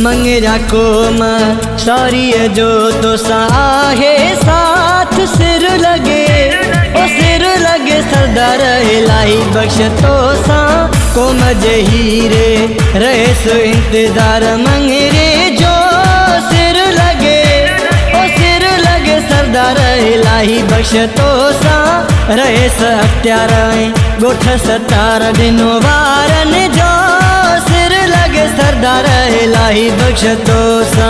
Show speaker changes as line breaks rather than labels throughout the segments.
मंगरा कोम सारी जो तो साहे साथ सिर लगे ओ सिर लगे सरदार इलाही बख्श तो सा कोम जहीरे रहे सो इंतजार मंगरे जो सिर लगे ओ सिर लगे सरदार इलाही बख्श तो सा रहे स अख्तियार गोठ सतार दिनो वारन जो सिर लगे सरदार इलाही बख्श तो सा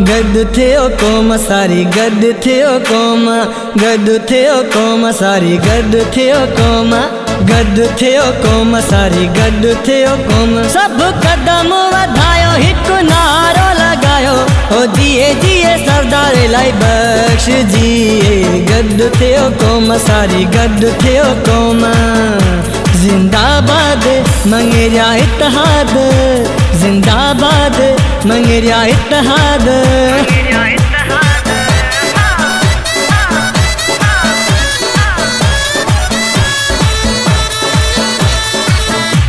गद थियो कोम सारी गद थियो कोम गद थियो कोम सारी गद थियो कोम गद थियो कोम सारी गद थियो कोम सब कदम वधायो हिक नारो लगायो ओ जिए जिए सरदार इलाही बख्श जिए गद थियो कोम सारी गद थियो कोम जिंदाबाद मंगेरिया इत्तेहाद जिंदाबाद मंगेरिया इत्तेहाद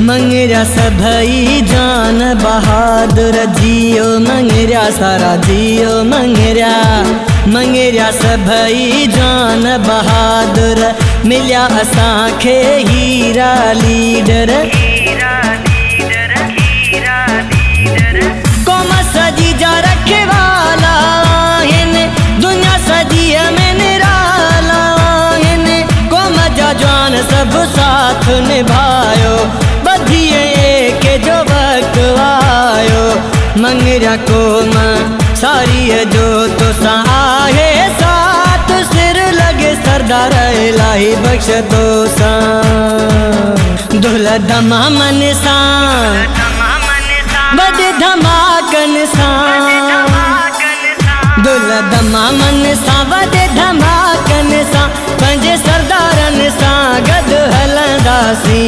मंगेरिया सभई जान बहादुर जियो मंगेरिया सारा जियो मंगेरिया मंगेरिया सभई जान बहादुर मिलिया असांखे हीरा लीडर कौम सजी जा रखे वाला दुनिया सजी में निराला कौम जा जान सब साथ निभायो बधिए के जो वक्त आयो मंगरा कोम सारी जो तो साहे साथ सिर लगे सरदार इलाही बख्श तो सा दुल धमामन सा बद धमाकन सा दुल धमामन सा बद धमाकन सा पंजे सरदारन सा गद हलंदासी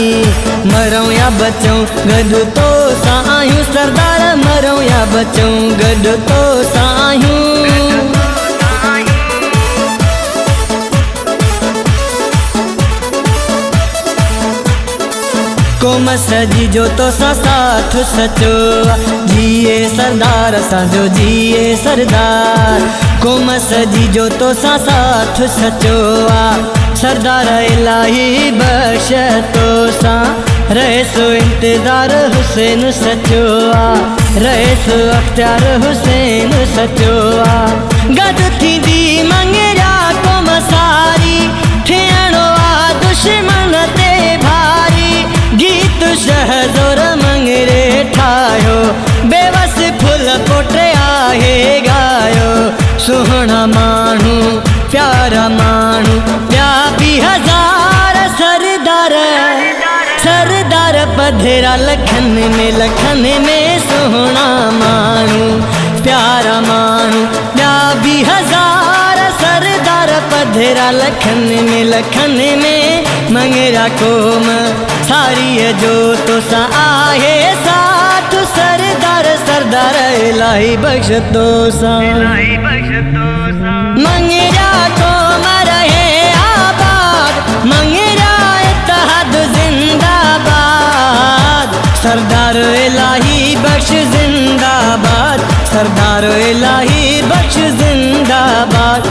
मरूं या बचूं गद तो सा आयूं सरदार मरूं या बचूं गद तो सा आयूं कोम सजी जो तो सा साथ सचो जिए सरदार साजो जिए सरदार कोम सजी जो तो सा साथ सचो सरदार इलाही बख्श तो सा रहे सो इंतजार हुसैन सचो रहे सो अख्तियार हुसैन सचो गद थींदी मंगेरिया कोम सारी थियणो दुश्मन ते भारी गीत शहज़ोर मंगरे ठायो बेवस फुल पोटे आहे गायो सुहणा माण्हू प्यारा माण्हू ॿिया बि हज़ार सरदार सरदार पधेरा लखन में सुहणा माण्हू प्यारा माण्हू ॿिया बि हज़ार सरदार पधेरा लखन में मंगरा कोम सारी जो तो सा आहे साथ सरदार सरदार इलाही बख्श तो सा मंगरा कोम रहे आबाद मंगरा इत्तेहाद जिंदाबाद सरदार इलाही बख्श जिंदाबाद सरदार इलाही बख्श जिंदाबाद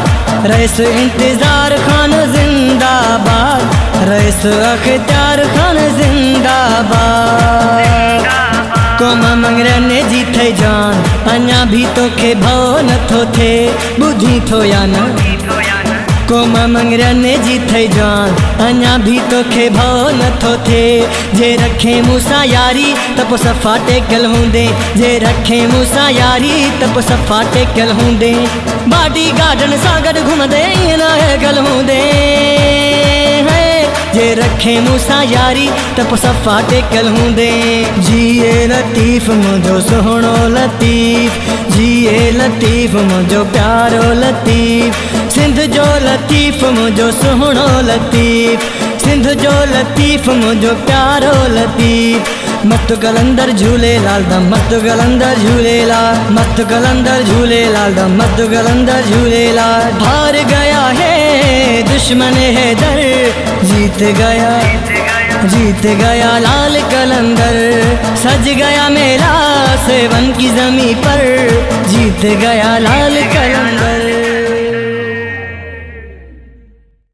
रईस इंतजार खान जिंदाबाद रईस अख्तियार खान जिंदाबाद कोम मंगरा ने जीते जान अञा भी तोखे भव नथो थे बुधी थो या न कोम मंगरा ने जीते जान अञा भी तोखे भव नथो थे जे रखे मूंसां यारी त पोइ सफ़ा टेकियल हूंदे जे रखे मूंसां यारी त पोइ सफ़ा टेकियल हूंदे बाडी गार्डन सां गॾु घुमंदे ईअं न हेगल हूंदे जे रखे मूंसां यारी त पोइ सफ़ा टेकियल हूंदे जिए लतीफ़ मुंहिंजो सुहिणो लतीफ़ जिए लतीफ़ मुंहिंजो प्यारो लतीफ़ सिंध जो लतीफ़ मुंहिंजो सुहिणो लतीफ़ सिंध जो लतीफ़ मुंहिंजो प्यारो लतीफ़ मस्त कलंदर झूलेलाल द मस्त कलंदर झूलेलाल मस्त कलंदर झूलेलाल द मस्त कलंदर झूलेलाल हार गया है दुश्मन है दर जीत गया जीत गया लाल कलंदर, सज गया मेला सेवन की जमी पर, जीत गया लाल कलंदर।